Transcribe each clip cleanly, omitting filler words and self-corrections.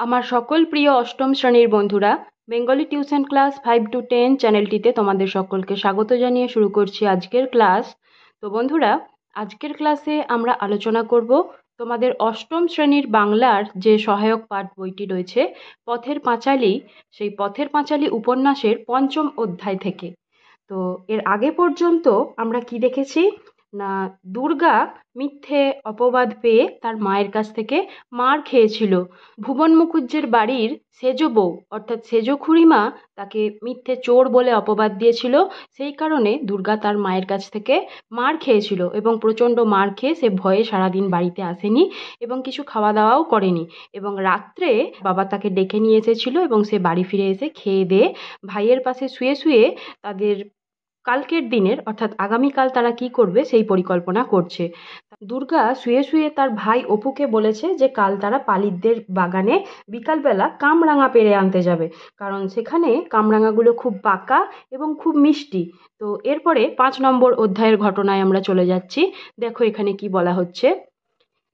আমার সকল প্রিয় অষ্টম শ্রেণীর বন্ধুরা, বেঙ্গলি টিউশন ক্লাস 5 to 10 চ্যানেলটিতে তোমাদের সকলকে স্বাগত জানিয়ে শুরু করছি আজকের ক্লাস। তো বন্ধুরা, আজকের ক্লাসে আমরা আলোচনা করব তোমাদের অষ্টম শ্রেণীর বাংলার যে সহায়ক পাঠ বইটি রয়েছে পথের পাঁচালী, সেই পথের পাঁচালী উপন্যাসের 5ম অধ্যায় থেকে। তো এর আগে পর্যন্ত আমরা কি দেখেছি না, দুর্গা মিথ্যে অপবাদ পেয়ে তার মায়ের কাছ থেকে মার খেয়েছিল। ভুবন মুখুজ্জের বাড়ির সেজ বউ অর্থাৎ সেজ খুড়িমা তাকে মিথ্যে চোর বলে অপবাদ দিয়েছিল। সেই কারণে দুর্গা তার মায়ের কাছ থেকে মার খেয়েছিল এবং প্রচণ্ড মার খেয়ে সে ভয়ে সারাদিন বাড়িতে আসেনি এবং কিছু খাওয়া দাওয়াও করেনি। এবং রাত্রে বাবা তাকে ডেকে নিয়ে এসেছিল এবং সে বাড়ি ফিরে এসে খেয়ে দিয়ে ভাইয়ের পাশে শুয়ে শুয়ে তাদের কালকের দিনের অর্থাৎ আগামীকাল তারা কি করবে সেই পরিকল্পনা করছে। দুর্গা শুয়ে শুয়ে তার ভাই অপুকে বলেছে যে কাল তারা পালিতদের বাগানে বিকালবেলা কামরাঙা পেড়ে আনতে যাবে, কারণ সেখানে কামরাঙাগুলো খুব পাকা এবং খুব মিষ্টি। তো এরপরে 5 নম্বর অধ্যায়ের ঘটনায় আমরা চলে যাচ্ছি। দেখো এখানে কি বলা হচ্ছে।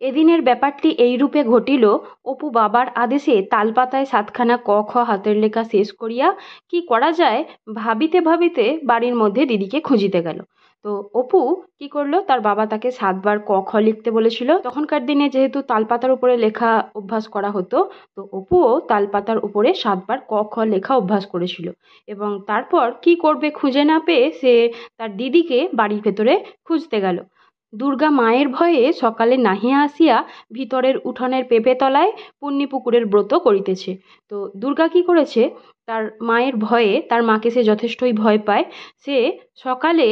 এদিনের ব্যাপারটি এইরূপে ঘটিল। অপু বাবার আদেশে তালপাতায় 7খানা ক খ হাতের লেখা শেষ করিয়া কি করা যায় ভাবিতে ভাবিতে বাড়ির মধ্যে দিদিকে খুঁজিতে গেল। তো অপু কি করলো, তার বাবা তাকে 7বার ক খ লিখতে বলেছিল। তখনকার দিনে যেহেতু তালপাতার উপরে লেখা অভ্যাস করা হতো, তো অপুও তালপাতার উপরে 7বার ক খ লেখা অভ্যাস করেছিল। এবং তারপর কি করবে খুঁজে না পেয়ে সে তার দিদিকে বাড়ির ভেতরে খুঁজতে গেল। দুর্গা মায়ের ভয়ে সকালে নাহিয়া আসিয়া ভিতরের উঠোনের পেঁপে তলায় পুণ্যিপুকুরের ব্রত করিতেছে। তো দুর্গা কি করেছে, তার মায়ের ভয়ে, তার মাকে সে যথেষ্টই ভয় পায়, সে সকালে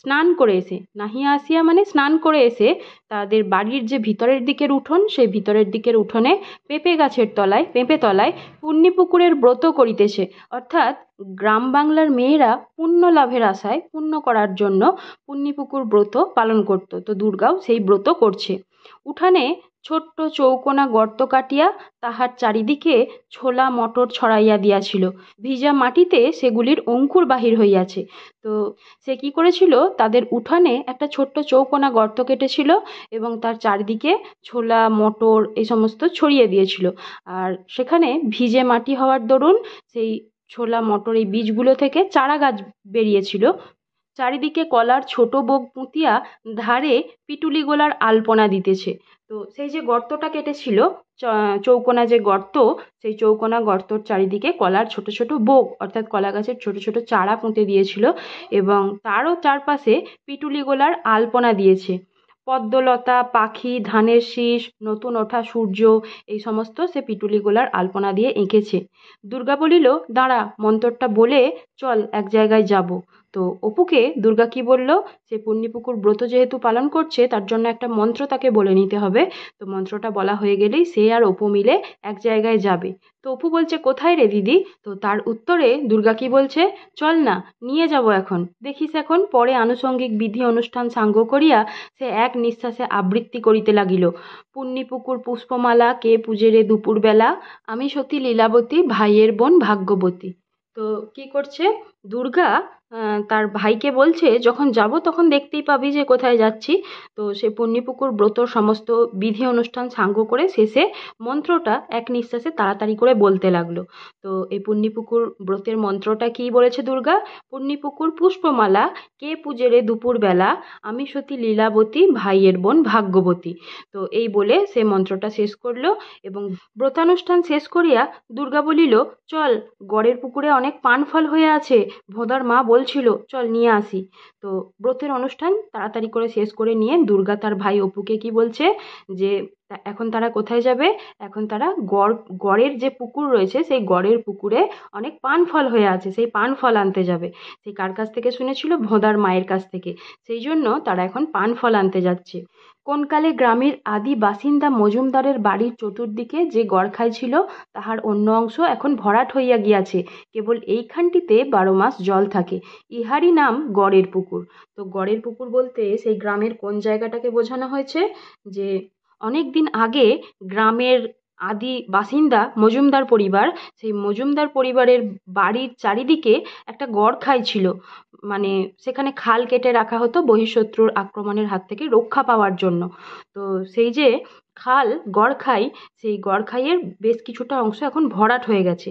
স্নান করে এসে, নাহিয়া আসিয়া মানে স্নান করে এসে, তাদের বাড়ির যে ভিতরের দিকের উঠোন, সেই ভিতরের দিকের উঠোনে পেঁপে গাছের তলায়, পেঁপে তলায় পুণ্যিপুকুরের ব্রত করিতেছে। অর্থাৎ গ্রাম বাংলার মেয়েরা পুণ্য লাভের আশায়, পুণ্য করার জন্য পুণ্যিপুকুর ব্রত পালন করত। তো দুর্গাও সেই ব্রত করছে। উঠানে ছোট্ট চৌকোনা গর্ত কাটিয়া তাহার চারিদিকে ছোলা মটর ছড়াইয়া দিয়াছিল। ভিজা মাটিতে সেগুলির অঙ্কুর বাহির হইয়াছে। তো সে কি করেছিল, তাদের উঠানে একটা ছোট্ট চৌকোনা গর্ত কেটেছিল এবং তার চারিদিকে ছোলা মটর এই সমস্ত ছড়িয়ে দিয়েছিল। আর সেখানে ভিজে মাটি হওয়ার দরুন সেই ছোলা মটর এই বীজগুলো থেকে চারা গাছ বেরিয়েছিল। চারিদিকে কলার ছোট বোগ পুঁতিয়া ধারে পিটুলি গোলার আলপনা দিতেছে। তো সেই যে গর্তটা কেটেছিল, চৌকোনা যে গর্ত, সেই চৌকোনা গর্তর চারিদিকে কলার ছোট ছোট বোগ অর্থাৎ কলা গাছের ছোট ছোট চারা পুঁতে দিয়েছিল এবং তারও চারপাশে পিটুলি গোলার আলপনা দিয়েছে। পদ্মলতা, পাখি, ধানের শীষ, নতুন ওঠা সূর্য এই সমস্ত সে পিটুলি গোলার আলপনা দিয়ে এঁকেছে। দুর্গা বলিল, দাঁড়া, মন্ত্রটা বলে চল এক জায়গায় যাব। তো অপুকে দুর্গা কি বলল, সে পুণ্যিপুকুর ব্রত যেহেতু পালন করছে তার জন্য একটা মন্ত্র তাকে বলে নিতে হবে। তো মন্ত্রটা বলা হয়ে গেলেই সে আর অপু মিলে এক জায়গায় যাবে। তো অপু বলছে, কোথায় রে দিদি? তো তার উত্তরে দুর্গা কি বলছে, চল না, নিয়ে যাব এখন, দেখিস এখন। পরে আনুষঙ্গিক বিধি অনুষ্ঠান সাঙ্গ করিয়া সে এক নিঃশ্বাসে আবৃত্তি করিতে লাগিল। পুণ্যিপুকুর পুষ্পমালা কে পূজে রে দুপুরবেলা, আমি সতী লীলাবতী ভাইয়ের বোন ভাগ্যবতী। তো কি করছে দুর্গা, তার ভাইকে বলছে যখন যাব তখন দেখতেই পাবি যে কোথায় যাচ্ছি। তো সে পুণ্যিপুকুর ব্রত সমস্ত বিধি অনুষ্ঠান সাঙ্গ করে শেষে মন্ত্রটা এক নিঃশ্বাসে তাড়াতাড়ি করে বলতে লাগলো। তো এই পুণ্যিপুকুর ব্রতের মন্ত্রটা কি বলেছে দুর্গা, পুণ্যিপুকুর পুষ্পমালা কে পূজে রে দুপুরবেলা, আমি সতী লীলাবতী ভাইয়ের বোন ভাগ্যবতী। তো এই বলে সে মন্ত্রটা শেষ করলো এবং ব্রতানুষ্ঠান শেষ করিয়া দুর্গা বলিল, চল, গড়ের পুকুরে অনেক পান ফল হয়ে আছে, ভোদার মা বলছিল, চল নিয়ে আসি। তো ব্রতের অনুষ্ঠান তাড়াতাড়ি করে শেষ করে নিয়ে দুর্গা তার ভাই অপুকে কি বলছে যে এখন তারা কোথায় যাবে, এখন তারা গড়ের যে পুকুর রয়েছে সেই গড়ের পুকুরে অনেক পান ফল হয়ে আছে, সেই পান ফল আনতে যাবে। সেই কার কাছ থেকে শুনেছিল, ভোদার মায়ের কাছ থেকে। সেই জন্য তারা এখন পান ফল আনতে যাচ্ছে। কোনকালে গ্রামের আদি বাসিন্দা মজুমদারের বাড়ির চতুর্দিকে যে গড়খাই ছিল তাহার অন্য অংশ এখন ভরাট হইয়া গিয়াছে, কেবল এইখানটিতে 12 মাস জল থাকে, ইহারই নাম গড়ের পুকুর। তো গড়ের পুকুর বলতে সেই গ্রামের কোন জায়গাটাকে বোঝানো হয়েছে, যে অনেক দিন আগে গ্রামের আদি বাসিন্দা মজুমদার পরিবার, সেই মজুমদার পরিবারের বাড়ির চারিদিকে একটা গড়খাই ছিল। মানে সেখানে খাল কেটে রাখা হতো বহিঃশত্রুর আক্রমণের হাত থেকে রক্ষা পাওয়ার জন্য। তো সেই যে খাল, গড়খাই, সেই গড়খাইয়ের বেশ কিছুটা অংশ এখন ভরাট হয়ে গেছে।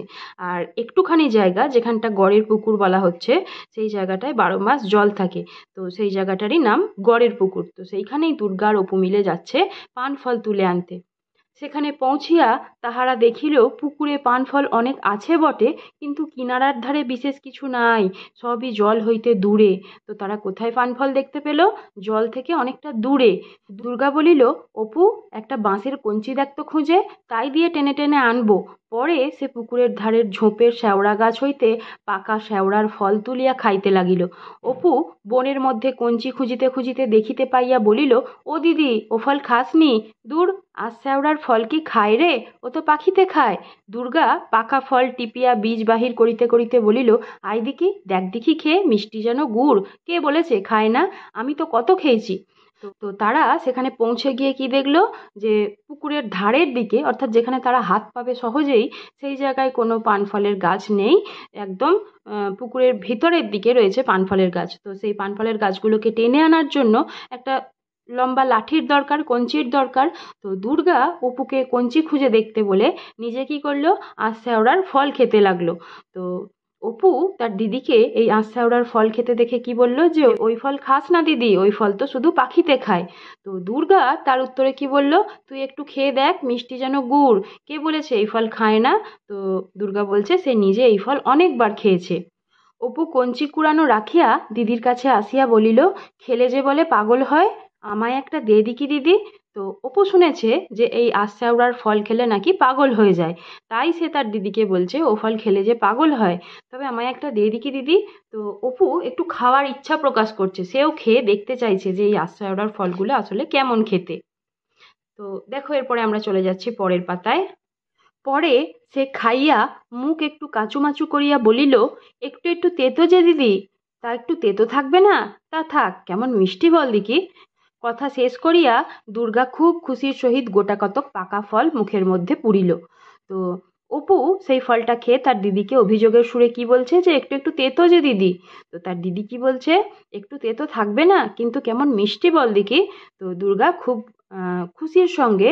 আর একটুখানি জায়গা যেখানটা গড়ের পুকুর বলা হচ্ছে, সেই জায়গাটায় 12 মাস জল থাকে। তো সেই জায়গাটারই নাম গড়ের পুকুর। তো সেইখানেই দুর্গা আর অপু মিলে যাচ্ছে পান ফল তুলে আনতে। সেখানে পৌঁছিয়া তাহারা দেখিল পুকুরে পান ফল অনেক আছে বটে, কিন্তু কিনারার ধারে বিশেষ কিছু নাই, সবই জল হইতে দূরে। তো তারা কোথায় পান ফল দেখতে পেল? জল থেকে অনেকটা দূরে। দুর্গা বলিল, অপু, একটা বাঁশের কঞ্চি দেখ তো খুঁজে, তাই দিয়ে টেনে টেনে আনবো। পরে সে পুকুরের ধারের ঝোপের শ্যাওড়া গাছ হইতে পাকা শ্যাওড়ার ফল তুলিয়া খাইতে লাগিল। অপু বনের মধ্যে কঞ্চি খুঁজিতে খুঁজিতে দেখিতে পাইয়া বলিল, ও দিদি, ও ফল খাসনি? দূর, আজ শ্যাওড়ার ফল কি খায় রে? ও তো পাখিতে খায়। দুর্গা পাকা ফল টিপিয়া বীজ বাহির করিতে করিতে বলিল, আই দেখি, দেখ দেখি খেয়ে, মিষ্টি যেন গুড়। কে বলেছে খায় না? আমি তো কত খেয়েছি। তো তারা সেখানে পৌঁছে গিয়ে কি দেখলো, যে পুকুরের ধারের দিকে, অর্থাৎ যেখানে তারা হাত পাবে সহজেই, সেই জায়গায় কোনো পান ফলের গাছ নেই। একদম পুকুরের ভিতরের দিকে রয়েছে পান ফলের গাছ। তো সেই পান ফলের গাছগুলোকে টেনে আনার জন্য একটা লম্বা লাঠির দরকার, কঞ্চির দরকার। তো দুর্গা অপুকে কঞ্চি খুঁজে দেখতে বলে নিজে কি করলো, আশাওড়ার ফল খেতে লাগলো। তো অপু তার দিদিকে এই আশাওড়ার ফল খেতে দেখে কি বলল, যে ওই ফল খাস না দিদি, ওই ফল তো শুধু পাখিতে খায়। তো দুর্গা তার উত্তরে কি বলল, তুই একটু খেয়ে দেখ, মিষ্টি যেন গুড়। কে বলেছে এই ফল খায় না? তো দুর্গা বলছে সে নিজে এই ফল অনেকবার খেয়েছে। অপু কঞ্চি কুড়ানো রাখিয়া দিদির কাছে আসিয়া বলিল, খেলে যে বলে পাগল হয়, আমায় একটা দে দিকি দিদি। তো অপু শুনেছে যে এই আশাওড়ার ফল খেলে নাকি পাগল হয়ে যায়, তাই সে তার দিদিকে বলছে ও ফল খেলে যে পাগল হয়, তবে আমায় একটা দে দিকি দিদি। তো অপু একটু খাওয়ার ইচ্ছা প্রকাশ করছে, সেও খেয়ে দেখতে চাইছে যে এই আশাওড়ার ফলগুলো আসলে কেমন খেতে। তো দেখো, এরপরে আমরা চলে যাচ্ছি পরের পাতায়। পরে সে খাইয়া মুখ একটু কাচুমাচু করিয়া বলিল, একটু একটু তেতো যে দিদি। তা একটু তেতো থাকবে না? তা থাক, কেমন মিষ্টি বল দেখি। কথা শেষ করিয়া দুর্গা খুব খুশির সহিত গোটা কতক পাকা ফল মুখের মধ্যে পুরিল। তো অপু সেই ফলটা খেয়ে তার দিদিকে অভিযোগের সুরে কি বলছে, যে একটু একটু তেতো যে দিদি। তো তার দিদি কি বলছে, একটু তেতো থাকবে না, কিন্তু কেমন মিষ্টি বল দেখি। তো দুর্গা খুব খুশির সঙ্গে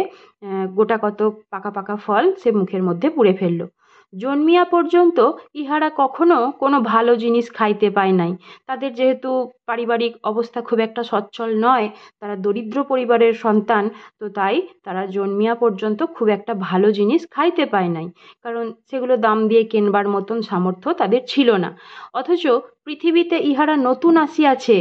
গোটা কতক পাকা পাকা ফল সে মুখের মধ্যে পুরে ফেলল। জন্মিয়া পর্যন্ত ইহারা কখনো কোনো ভালো জিনিস খাইতে পায় নাই। তাদের যেহেতু পারিবারিক অবস্থা খুব একটা সচ্ছল নয়, তারা দরিদ্র পরিবারের সন্তান, তো তাই তারা জন্মিয়া পর্যন্ত খুব একটা ভালো জিনিস খাইতে পায় নাই, কারণ সেগুলো দাম দিয়ে কেনবার মতন সামর্থ্য তাদের ছিল না। অথচ পৃথিবীতে ইহারা নতুন আসিয়াছে,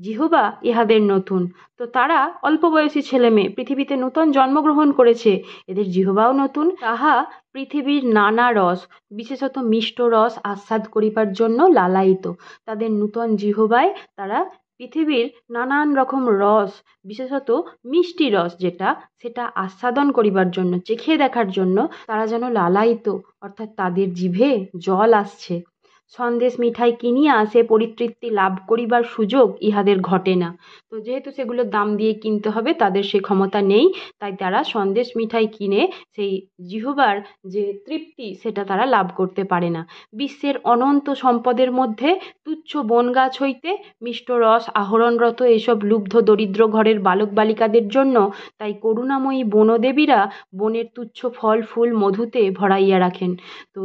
জিহবা ইহাদের নতুন। তো তারা অল্প বয়সী ছেলে মেয়ে, পৃথিবীতে নূতন জন্মগ্রহণ করেছে, এদের জিহবাও নতুন। তাহা পৃথিবীর নানা রস, বিশেষত মিষ্ট রস আস্বাদ করিবার জন্য লালায়িত। তাদের নূতন জিহবায় তারা পৃথিবীর নানান রকম রস, বিশেষত মিষ্টি রস যেটা, সেটা আস্বাদন করিবার জন্য, চেখে দেখার জন্য তারা যেন লালায়িত, অর্থাৎ তাদের জিভে জল আসছে। সন্দেশ মিঠাই কিনিয়া সে পরিতৃপ্তি লাভ করিবার সুযোগ ইহাদের ঘটে না। তো যেহেতু সেগুলোর দাম দিয়ে কিনতে হবে, তাদের সে ক্ষমতা নেই, তাই তারা সন্দেশ মিঠাই কিনে সেই জিহবার যে তৃপ্তি, সেটা তারা লাভ করতে পারে না। বিশ্বের অনন্ত সম্পদের মধ্যে তুচ্ছ বন গাছ হইতে মিষ্ট রস আহরণরত এসব লুব্ধ দরিদ্র ঘরের বালক বালিকাদের জন্য তাই করুণাময়ী বনদেবীরা বনের তুচ্ছ ফল ফুল মধুতে ভরাইয়া রাখেন। তো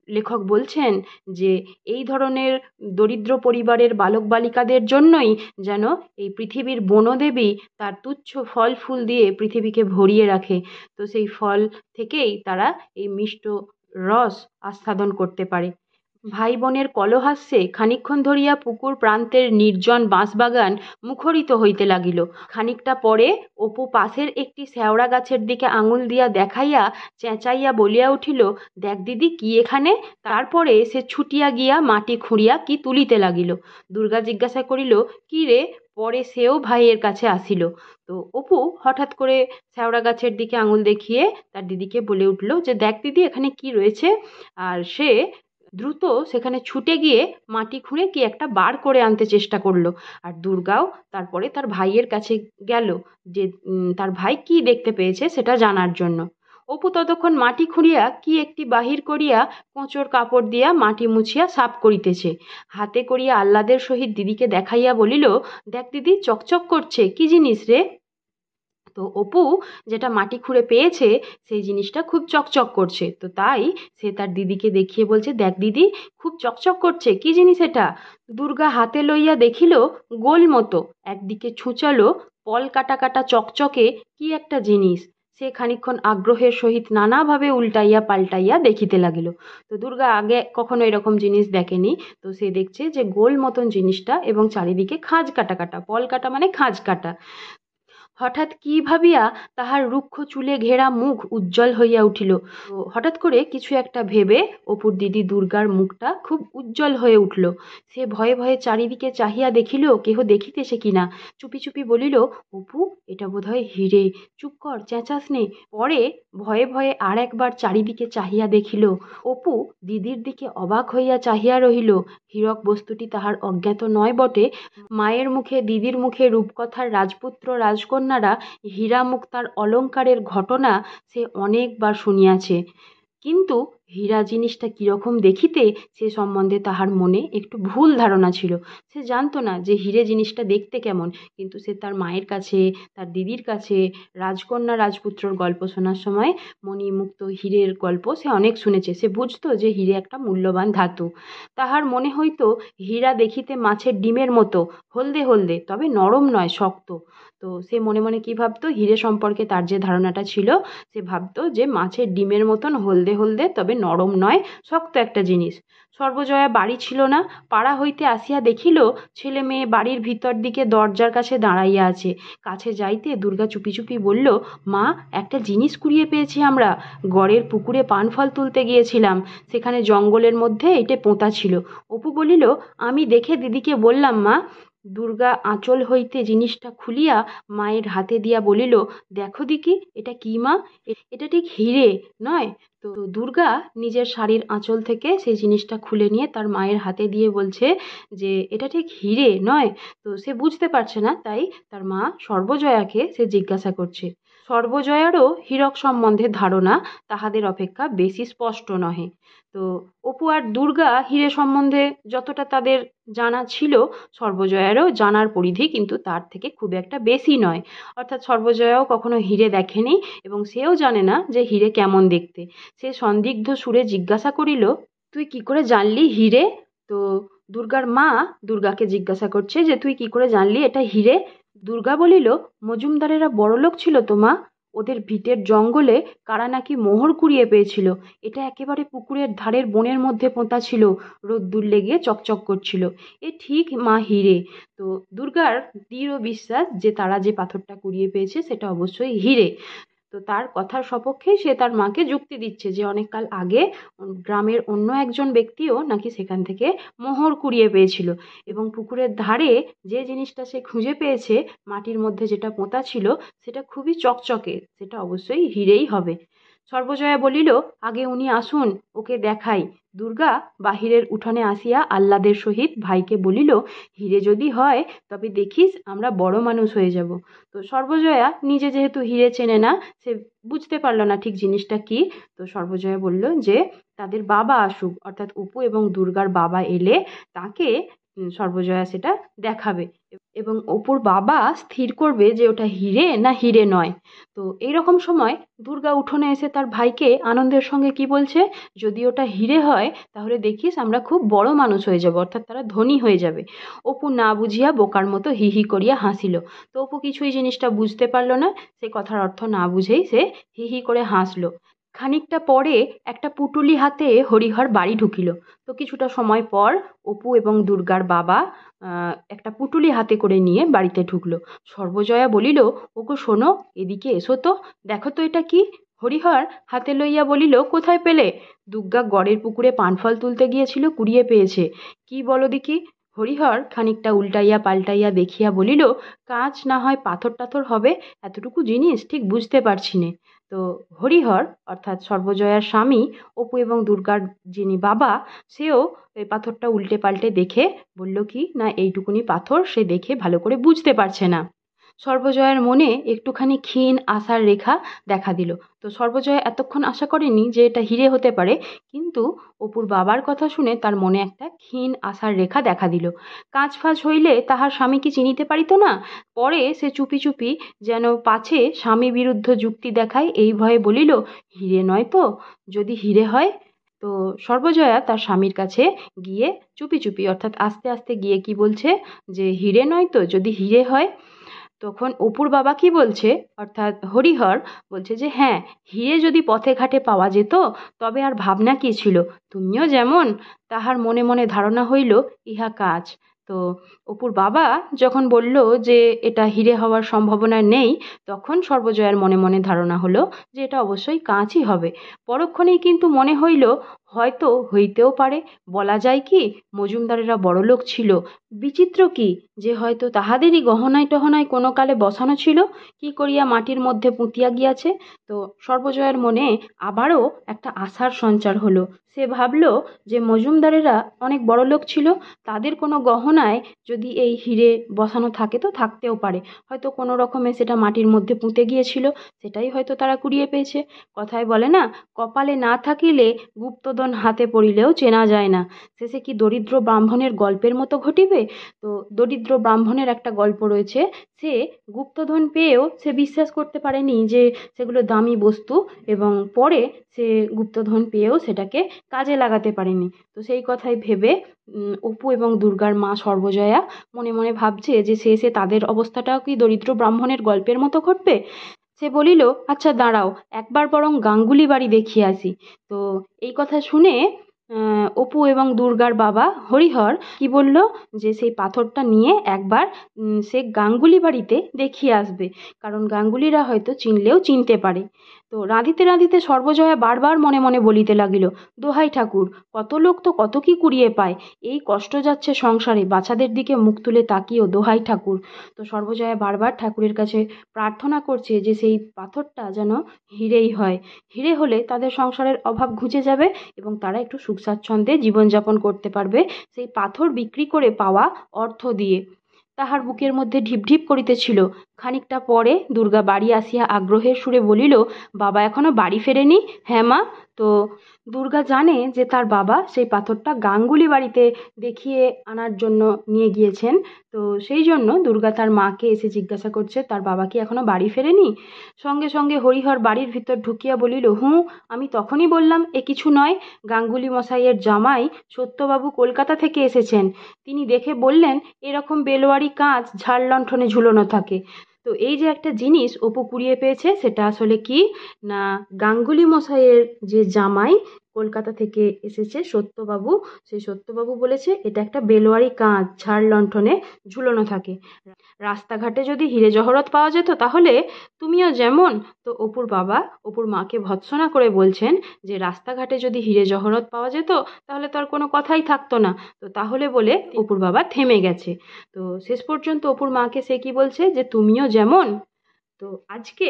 লেখক বলছেন যে এই ধরনের দরিদ্র পরিবারের বালক বালিকাদের জন্যই যেন এই পৃথিবীর বনদেবী তার তুচ্ছ ফল ফুল দিয়ে পৃথিবীকে ভরিয়ে রাখে। তো সেই ফল থেকেই তারা এই মিষ্ট রস আস্বাদন করতে পারে। ভাই বোনের কলহাস্যে খানিকক্ষণ ধরিয়া পুকুর প্রান্তের নির্জন বাঁশবাগান মুখরিত হইতে লাগিল। খানিকটা পরে অপু পাশের একটি শ্যাওড়া গাছের দিকে আঙুল দিয়া দেখাইয়া চেঁচাইয়া বলিয়া উঠিল, দেখ দিদি কি এখানে। তারপরে সে ছুটিয়া গিয়া মাটি খুঁড়িয়া কি তুলিতে লাগিল। দুর্গা জিজ্ঞাসা করিল, কি রে? পরে সেও ভাইয়ের কাছে আসিল। তো অপু হঠাৎ করে শ্যাওড়া গাছের দিকে আঙুল দেখিয়ে তার দিদিকে বলে উঠল, যে দেখ দিদি এখানে কি রয়েছে। আর সে দ্রুত সেখানে ছুটে গিয়ে মাটি খুঁড়ে কি একটা বার করে আনতে চেষ্টা করলো। আর দুর্গাও তারপরে তার ভাইয়ের কাছে গেল, যে তার ভাই কি দেখতে পেয়েছে সেটা জানার জন্য। অপু ততক্ষণ মাটি খুঁড়িয়া কি একটি বাহির করিয়া কোঁচর কাপড় দিয়া মাটি মুছিয়া সাফ করিতেছে। হাতে করিয়া আহ্লাদের সহিত দিদিকে দেখাইয়া বলিল, দেখ দিদি, চকচক করছে, কি জিনিস রে? তো অপু যেটা মাটি খুঁড়ে পেয়েছে সেই জিনিসটা খুব চকচক করছে, তো তাই সে তার দিদিকে দেখিয়ে বলছে, দেখ দিদি, খুব চকচক করছে, কি জিনিস এটা? দুর্গা হাতে লইয়া দেখিল গোল মতো, একদিকে ছুঁচালো, পল কাটা কাটা চকচকে কি একটা জিনিস। সে খানিকক্ষণ আগ্রহের সহিত নানাভাবে উল্টাইয়া পাল্টাইয়া দেখিতে লাগিল। তো দুর্গা আগে কখনো এরকম জিনিস দেখেনি, তো সে দেখছে যে গোল মতন জিনিসটা এবং চারিদিকে খাঁজ কাটা কাটা, পল কাটা মানে খাঁজ কাটা। হঠাৎ কি ভাবিয়া তাহার রুক্ষ চুলে ঘেরা মুখ উজ্জ্বল হইয়া উঠিল। তো হঠাৎ করে কিছু একটা ভেবে অপুর দিদি দুর্গার মুখটা খুব উজ্জ্বল হয়ে উঠল। সে ভয়ে ভয়ে চারিদিকে চাহিয়া দেখিল কেহ দেখিতেছে কিনা। চুপি চুপি বলিল, অপু, এটা বোধহয় হিরে, চুপ কর, চেঁচাস নে। পরে ভয়ে ভয়ে আর একবার চারিদিকে চাহিয়া দেখিল। অপু দিদির দিকে অবাক হইয়া চাহিয়া রহিল। হীরক বস্তুটি তাহার অজ্ঞাত নয় বটে। মায়ের মুখে, দিদির মুখে রূপকথার রাজপুত্র রাজকন্যারা হীরা মুক্তার অলঙ্কারের ঘটনা সে অনেকবার শুনিয়াছে, কিন্তু হীরা জিনিসটা কীরকম দেখিতে সে সম্বন্ধে তাহার মনে একটু ভুল ধারণা ছিল। সে জানতো না যে হিরে জিনিসটা দেখতে কেমন, কিন্তু সে তার মায়ের কাছে, তার দিদির কাছে রাজকন্যা রাজপুত্রর গল্প শোনার সময় মণিমুক্ত হীরের গল্প সে অনেক শুনেছে। সে বুঝতো যে হিরে একটা মূল্যবান ধাতু। তাহার মনে হইতো হীরা দেখিতে মাছের ডিমের মতো, হলদে হলদে, তবে নরম নয়, শক্ত। তো সে মনে মনে কী ভাবতো, হিরে সম্পর্কে তার যে ধারণাটা ছিল, সে ভাবতো যে মাছের ডিমের মতন হলদে হলদে, তবে নরম নয়, শক্ত একটা জিনিস। সর্বজয়া বাড়ি ছিল না। পাড়া হইতে আসিয়া দেখিল ছেলে মেয়ে বাড়ির ভিতর দিকে দরজার কাছে দাঁড়াইয়া আছে। কাছে যাইতে দুর্গা চুপি চুপি বলল, মা, একটা জিনিস কুড়িয়ে পেয়েছি আমরা। গড়ের পুকুরে পান ফল তুলতে গিয়েছিলাম, সেখানে জঙ্গলের মধ্যে এটা পোঁতা ছিল। অপু বলিল, আমি দেখে দিদিকে বললাম মা। দুর্গা আঁচল হইতে জিনিসটা খুলিয়া মায়ের হাতে দিয়া বলিল, দেখো দিকি, এটা কি মা? এটা ঠিক হিরে নয়? তো দুর্গা নিজের শাড়ির আঁচল থেকে সেই জিনিসটা খুলে নিয়ে তার মায়ের হাতে দিয়ে বলছে যে এটা ঠিক হিরে নয়। তো সে বুঝতে পারছে না, তাই তার মা সর্বজয়াকে সে জিজ্ঞাসা করছে। সর্বজয়ারও হীরক সম্বন্ধে ধারণা তাহাদের অপেক্ষা বেশি স্পষ্ট নহে। তো অপু আর দুর্গা হিরে সম্বন্ধে যতটা তাদের জানা ছিল, সর্বজয়ারও জানার পরিধি কিন্তু তার থেকে খুব একটা বেশি নয়। অর্থাৎ সর্বজয়াও কখনো হিরে দেখেনি এবং সেও জানে না যে হিরে কেমন দেখতে। সে সন্দিগ্ধ সুরে জিজ্ঞাসা করিল, তুই কি করে জানলি হিরে? তো দুর্গার মা দুর্গাকে জিজ্ঞাসা করছে যে তুই কি করে জানলি এটা হিরে? দুর্গা বলিল, মজুমদারেরা বড়লোক ছিল তো মা, ওদের ভিটের জঙ্গলে কারা নাকি মোহর কুড়িয়ে পেয়েছিল। এটা একেবারে পুকুরের ধারের বনের মধ্যে পোঁতা ছিল, রোদ্দুর লেগে চকচক করছিল। এ ঠিক মা হিরে। তো দুর্গার দৃঢ় বিশ্বাস যে তারা যে পাথরটা কুড়িয়ে পেয়েছে সেটা অবশ্যই হিরে। তো তার কথার সপক্ষে সে তার মাকে যুক্তি দিচ্ছে যে অনেককাল আগে গ্রামের অন্য একজন ব্যক্তিও নাকি সেখান থেকে মোহর কুড়িয়ে পেয়েছিল, এবং পুকুরের ধারে যে জিনিসটা সে খুঁজে পেয়েছে মাটির মধ্যে যেটা পোঁতা ছিল সেটা খুবই চকচকে, সেটা অবশ্যই হিরেই হবে। সর্বজয়া বলিল, আগে উনি আসুন, ওকে দেখাই। দুর্গা বাহিরের উঠানে আসিয়া আহ্লাদের সহিত ভাইকে বলিল, হিরে যদি হয় তবে দেখিস আমরা বড় মানুষ হয়ে যাব। তো সর্বজয়া নিজে যেহেতু হিরে চেনে না, সে বুঝতে পারল না ঠিক জিনিসটা কি। তো সর্বজয়া বলল যে তাদের বাবা আসুক, অর্থাৎ অপু এবং দুর্গার বাবা এলে তাকে সর্বজয়া সেটা দেখাবে এবং অপুর বাবা স্থির করবে যে ওটা হিরে না হিরে নয়। তো এইরকম সময় দুর্গা উঠোনে এসে তার ভাইকে আনন্দের সঙ্গে কি বলছে, যদি ওটা হিরে হয় তাহলে দেখিস আমরা খুব বড় মানুষ হয়ে যাব, অর্থাৎ তারা ধনী হয়ে যাবে। অপু না বুঝিয়া বোকার মতো হি হি করিয়া হাসিল। তো অপু কিছুই জিনিসটা বুঝতে পারল না, সে কথার অর্থ না বুঝেই সে হি হি করে হাসলো। খানিকটা পরে একটা পুটুলি হাতে হরিহর বাড়ি ঢুকিল। তো কিছুটা সময় পর অপু এবং দুর্গার বাবা একটা পুটুলি হাতে করে নিয়ে বাড়িতে ঢুকলো। সর্বজয়া বলিল, ওগো শোনো, এদিকে এসো তো, দেখো তো এটা কি? হরিহর হাতে লইয়া বলিল, কোথায় পেলে? দুর্গা গড়ের পুকুরে পানফল তুলতে গিয়েছিল, কুড়িয়ে পেয়েছে। কি বলো দেখি? হরিহর খানিকটা উল্টাইয়া পাল্টাইয়া দেখিয়া বলিল, কাঁচ না হয় পাথর টাথর হবে, এতটুকু জিনিস ঠিক বুঝতে পারছি নে। তো হরিহর অর্থাৎ সর্বজয়ার স্বামী, অপু এবং দুর্গার যিনি বাবা, সেও এই পাথরটা উল্টে পাল্টে দেখে বলল কি না, এইটুকুনি পাথর সে দেখে ভালো করে বুঝতে পারছে না। সর্বজয়ার মনে একটুখানি ক্ষীণ আশার রেখা দেখা দিল। তো সর্বজয়া এতক্ষণ আশা করেনি যে এটা হিরে হতে পারে, কিন্তু অপুর বাবার কথা শুনে তার মনে একটা ক্ষীণ আশার রেখা দেখা দিল। কাঁচ ফাঁচ হইলে তাহার স্বামী কি চিনিতে পারিত না? পরে সে চুপি চুপি যেন পাছে স্বামী বিরুদ্ধ যুক্তি দেখায় এই ভয়ে বলিল, হিরে নয় তো? যদি হিরে হয়? তো সর্বজয়া তার স্বামীর কাছে গিয়ে চুপি চুপি অর্থাৎ আস্তে আস্তে গিয়ে কি বলছে যে হিরে নয় তো, যদি হিরে হয়? তখন অপুর বাবা কি বলছে, অর্থাৎ হরিহর বলছে যে হ্যাঁ, হিরে যদি পথে ঘাটে পাওয়া যেত তবে আর ভাবনা কি ছিল, তুমিও যেমন। তাহার মনে মনে ধারণা হইল ইহা কাঁচ। তো অপুর বাবা যখন বলল যে এটা হিরে হওয়ার সম্ভাবনা নেই, তখন সর্বজয়ার মনে মনে ধারণা হলো যে এটা অবশ্যই কাঁচই হবে। পরক্ষণেই কিন্তু মনে হইল হয়তো হইতেও পারে, বলা যায় কি, মজুমদারেরা বড়লোক ছিল। বিচিত্র কি যে হয়তো তাহাদেরই গহনায় টহনায় কোনো কালে বসানো ছিল, কি করিয়া মাটির মধ্যে পুঁতিয়া গিয়াছে। তো সর্বজয়ার মনে আবারও একটা আশার সঞ্চার হলো। সে ভাবল যে মজুমদারেরা অনেক বড়লোক ছিল, তাদের কোনো গহনায় যদি এই হিরে বসানো থাকে তো থাকতেও পারে, হয়তো কোনো রকমে সেটা মাটির মধ্যে পুঁতে গিয়েছিল, সেটাই হয়তো তারা কুড়িয়ে পেয়েছে। কথায় বলে না, কপালে না থাকিলে গুপ্তধন হাতে পড়িলেও চেনা যায় না। শেষে কি দরিদ্র ব্রাহ্মণের গল্পের মতো ঘটিবে? তো দরিদ্র ব্রাহ্মণের একটা গল্প রয়েছে, সে গুপ্তধন পেয়েও সে বিশ্বাস করতে পারেনি যে সেগুলো দামি বস্তু, এবং পরে সে গুপ্তধন পেয়েও সেটাকে কাজে লাগাতে পারেনি। তো সেই কথাই ভেবে অপু এবং দুর্গার মা সর্বজয়া মনে মনে ভাবছে যে শেষে তাদের অবস্থাটাও কি দরিদ্র ব্রাহ্মণের গল্পের মতো ঘটবে। সে বলিল, আচ্ছা দাঁড়াও, একবার বরং গাঙ্গুলি বাড়ি দেখিয়ে আসি। তো এই কথা শুনে অপু এবং দুর্গার বাবা হরিহর কি বলল যে সেই পাথরটা নিয়ে একবার সে গাঙ্গুলি বাড়িতে দেখিয়ে আসবে, কারণ গাঙ্গুলিরা হয়তো চিনলেও চিনতে পারে। তো রাঁধিতে রাঁধিতে সর্বজয়া বারবার মনে মনে বলিতে লাগিল, দোহাই ঠাকুর, কত লোক তো কত কি কুড়িয়ে পায়, এই কষ্ট যাচ্ছে সংসারে, বাচ্চাদের দিকে মুখ তুলে তাকিয়েও দোহাই ঠাকুর। তো সর্বজয়া বারবার ঠাকুরের কাছে প্রার্থনা করছে যে সেই পাথরটা যেন হিরেই হয়। হিরে হলে তাদের সংসারের অভাব ঘুচে যাবে এবং তারা একটু সুখ স্বাচ্ছন্দ্যে জীবনযাপন করতে পারবে সেই পাথর বিক্রি করে পাওয়া অর্থ দিয়ে। তাহার বুকের মধ্যে ঢিপ ঢিপ করিতেছিল। খানিকটা পরে দুর্গা বাড়ি আসিয়া আগ্রহের সুরে বলিল, বাবা এখনো বাড়ি ফেরেনি? হ্যাঁ মা। তো দুর্গা জানে যে তার বাবা সেই পাথরটা গাঙ্গুলি বাড়িতে দেখিয়ে আনার জন্য নিয়ে গিয়েছেন। তো সেই জন্য দুর্গা তার মাকে এসে জিজ্ঞাসা করছে তার বাবা কি এখনো বাড়ি ফেরেনি। সঙ্গে সঙ্গে হরিহর বাড়ির ভিতর ঢুকিয়া বলিল, হুঁ, আমি তখনই বললাম এ কিছু নয়, গাঙ্গুলি মশাইয়ের জামাই সত্যবাবু কলকাতা থেকে এসেছেন। তিনি দেখে বললেন এরকম বেলোয়ারি কাঁচ ঝাড় লণ্ঠনে ঝুলোনো থাকে। তো এই যে একটা জিনিস অপু কুড়িয়ে পেয়েছে, সেটা আসলে কি না, গাঙ্গুলি মশাইয়ের যে জামাই কলকাতা থেকে এসেছে সত্যবাবু, সেই সত্যবাবু বলেছে এটা একটা বেলোয়ারি কাঁচ ঝাড় লণ্ঠনে ঝুলোনো থাকে। রাস্তাঘাটে যদি হিরে জহরত পাওয়া যেত তাহলে তুমিও যেমন। তো অপুর বাবা অপুর মাকে ভৎসনা করে বলছেন যে রাস্তাঘাটে যদি হিরে জহরত পাওয়া যেত তাহলে তো আর কোনো কথাই থাকতো না। তো তাহলে বলে অপুর বাবা থেমে গেছে। তো শেষ পর্যন্ত অপুর মাকে সে কি বলছে যে তুমিও যেমন। তো আজকে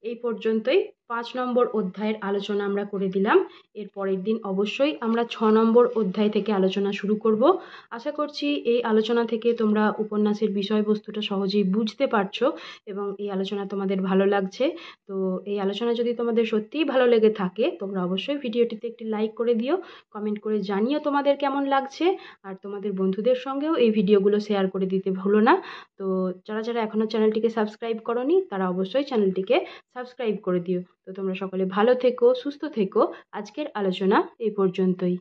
এই পর্যন্তই ৫ নম্বর অধ্যায়ের আলোচনা আমরা করে দিলাম। এর পরের দিন অবশ্যই আমরা ৬ নম্বর অধ্যায় থেকে আলোচনা শুরু করব। আশা করছি এই আলোচনা থেকে তোমরা উপন্যাসের বিষয়বস্তুটা সহজেই বুঝতে পারছো এবং এই আলোচনা তোমাদের ভালো লাগছে। তো এই আলোচনা যদি তোমাদের সত্যিই ভালো লেগে থাকে তোমরা অবশ্যই ভিডিওটিতে একটি লাইক করে দিও, কমেন্ট করে জানিও তোমাদের কেমন লাগছে, আর তোমাদের বন্ধুদের সঙ্গেও এই ভিডিওগুলো শেয়ার করে দিতে ভুলো না। তো যারা যারা এখনও চ্যানেলটিকে সাবস্ক্রাইব করোনি তারা অবশ্যই চ্যানেলটিকে সাবস্ক্রাইব করে দিও। তো তোমরা সকলে ভালো থেকো, সুস্থ থেকো। আজকের আলোচনা এই পর্যন্তই।